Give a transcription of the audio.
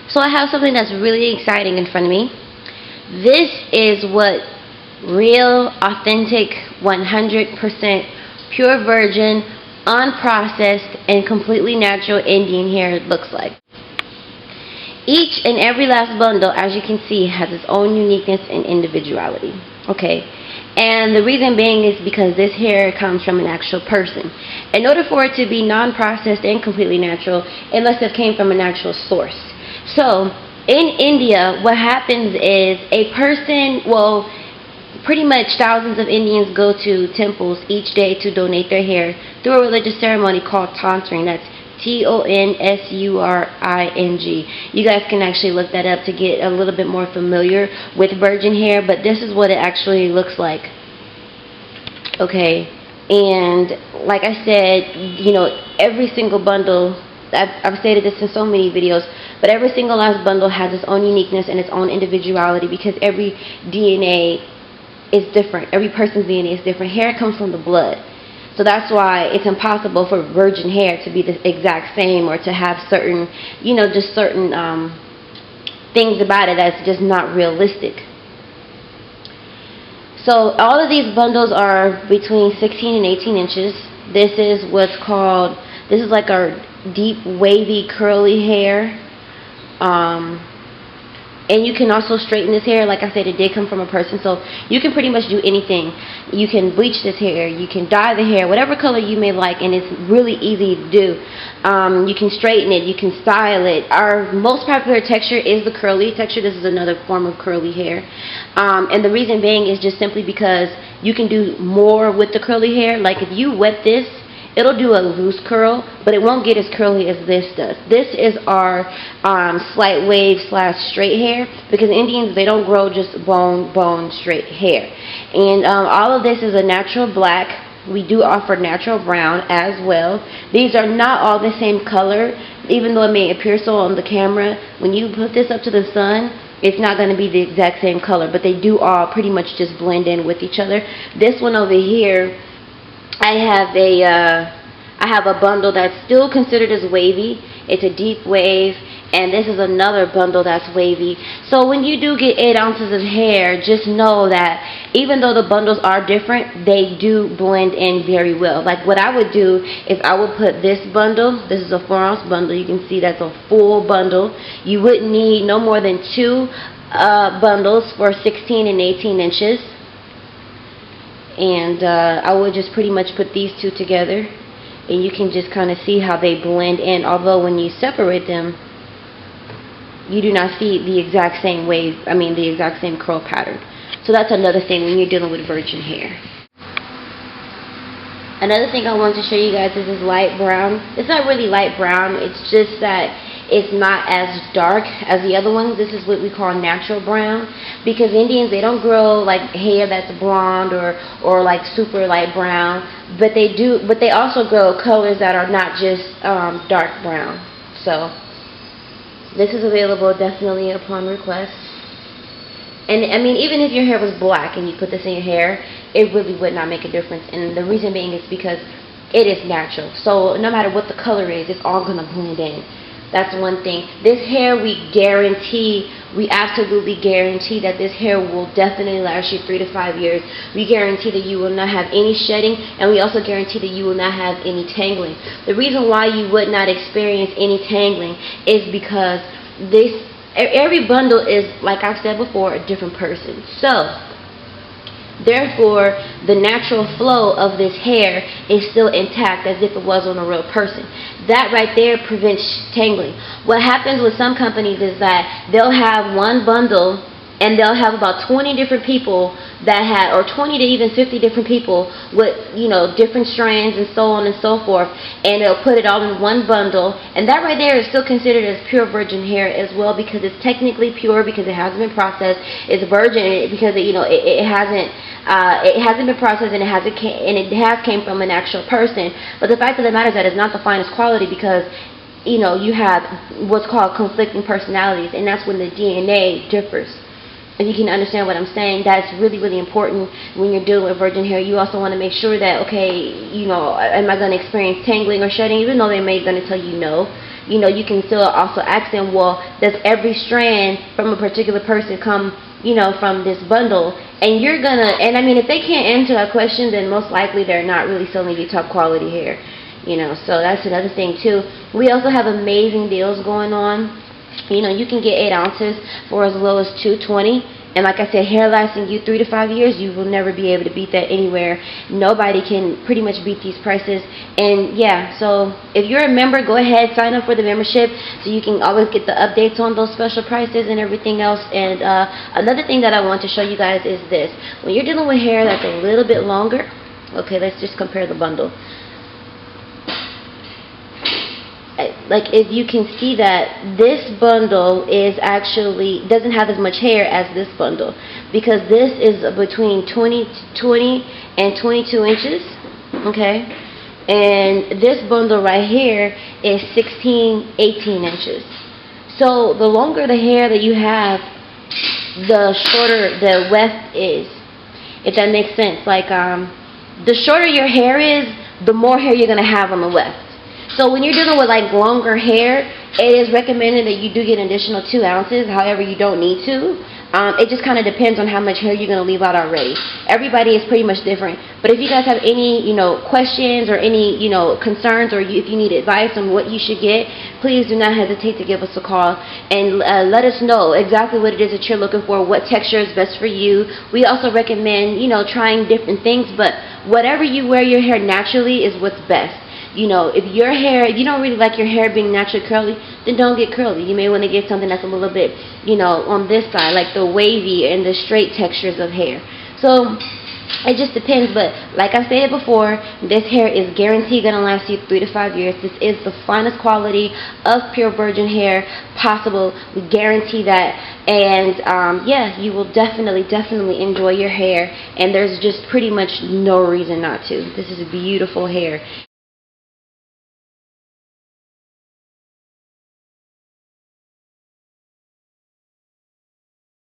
So I have something that's really exciting in front of me. This is what real, authentic, 100% pure virgin, unprocessed, and completely natural Indian hair looks like. Each and every last bundle, as you can see, has its own uniqueness and individuality. Okay? And the reason being is because this hair comes from an actual person. In order for it to be non-processed and completely natural, it must have came from an actual source. So, in India, what happens is a person, well, pretty much thousands of Indians go to temples each day to donate their hair through a religious ceremony called tonssuring. That's Tonsuring. You guys can actually look that up to get a little bit more familiar with virgin hair, but this is what it actually looks like. Okay, and like I said, you know, every single bundle, I've stated this in so many videos, but every single last bundle has its own uniqueness and its own individuality because every DNA is different. Every person's DNA is different. Hair comes from the blood. So that's why it's impossible for virgin hair to be the exact same or to have certain, you know, just certain things about it that's just not realistic. So all of these bundles are between 16 and 18 inches. This is what's called, this is like our deep wavy curly hair. And you can also straighten this hair. Like I said, it did come from a person, so you can pretty much do anything. You can bleach this hair, you can dye the hair, whatever color you may like, and it's really easy to do. You can straighten it, you can style it. Our most popular texture is the curly texture. This is another form of curly hair. And the reason being is just simply because you can do more with the curly hair. Like if you wet this, it'll do a loose curl, but it won't get as curly as this does. This is our slight wave / straight hair, because Indians, they don't grow just bone straight hair. And all of this is a natural black. We do offer natural brown as well. These are not all the same color, even though it may appear so on the camera. When you put this up to the sun, it's not going to be the exact same color, but they do all pretty much just blend in with each other. This one over here, I have a bundle that's still considered as wavy. It's a deep wave, and this is another bundle that's wavy. So when you do get 8 ounces of hair, just know that even though the bundles are different, they do blend in very well. Like what I would do is I would put this bundle, this is a 4-ounce bundle, you can see that's a full bundle. You wouldn't need no more than 2 bundles for 16 and 18 inches. And I would just pretty much put these two together, and you can just kind of see how they blend in. Although when you separate them, you do not see the exact same wave, the exact same curl pattern. So that's another thing when you're dealing with virgin hair. Another thing I wanted to show you guys is this light brown. It's not really light brown, it's just that it's not as dark as the other ones. This is what we call natural brown, because Indians, they don't grow like hair that's blonde or like super light brown, but they also grow colors that are not just dark brown. So this is available definitely upon request. And even if your hair was black and you put this in your hair, it really would not make a difference. And the reason being is because it is natural. So no matter what the color is, it's all gonna blend in. That's one thing. This hair, we absolutely guarantee that this hair will definitely last you 3 to 5 years. We guarantee that you will not have any shedding, and we also guarantee that you will not have any tangling. The reason why you would not experience any tangling is because every bundle is, like I've said before, a different person. So therefore, the natural flow of this hair is still intact as if it was on a real person. That right there prevents tangling. What happens with some companies is that they'll have one bundle and they'll have about 20 different people that had, or 20 to even 50 different people with, different strands and so on and so forth, and they'll put it all in one bundle, and that right there is still considered as pure virgin hair as well, because it's technically pure, because it hasn't been processed. It's virgin because it hasn't been processed, and it has came from an actual person. But the fact of the matter is that it's not the finest quality, because you have what's called conflicting personalities, and that's when the DNA differs. If you can understand what I'm saying, that's really, really important when you're dealing with virgin hair. You also want to make sure that, okay, am I going to experience tangling or shedding? Even though they may going to tell you no, you know, you can still also ask them, well, does every strand from a particular person come, you know, from this bundle? And you're gonna, and I mean, if they can't answer that question, then most likely they're not really selling you top quality hair, you know. So that's another thing too. We also have amazing deals going on. You know, you can get 8 ounces for as low as $2.20. And like I said, hair lasting you 3 to 5 years, you will never be able to beat that anywhere. Nobody can pretty much beat these prices. And yeah, so if you're a member, go ahead, sign up for the membership so you can always get the updates on those special prices and everything else. And another thing that I want to show you guys is this. When you're dealing with hair that's a little bit longer, okay, let's just compare the bundle. Like, if you can see that this bundle is actually doesn't have as much hair as this bundle, because this is between 20 and 22 inches, okay, and this bundle right here is 16, 18 inches. So the longer the hair that you have, the shorter the weft is, if that makes sense. Like, the shorter your hair is, the more hair you're gonna have on the weft. So when you're dealing with like longer hair, it is recommended that you do get an additional 2 ounces. However, you don't need to. It just kind of depends on how much hair you're going to leave out already. Everybody is pretty much different. But if you guys have any, you know, questions or any, you know, concerns, or if you need advice on what you should get, please do not hesitate to give us a call and let us know exactly what it is that you're looking for, what texture is best for you. We also recommend, you know, trying different things, but whatever you wear your hair naturally is what's best. You know, if you don't really like your hair being naturally curly, then don't get curly. You may want to get something that's a little bit, you know, on this side, like the wavy and the straight textures of hair. So it just depends, but like I said before, this hair is guaranteed going to last you 3 to 5 years. This is the finest quality of pure virgin hair possible. We guarantee that. And yeah, you will definitely enjoy your hair, and there's just pretty much no reason not to. This is beautiful hair.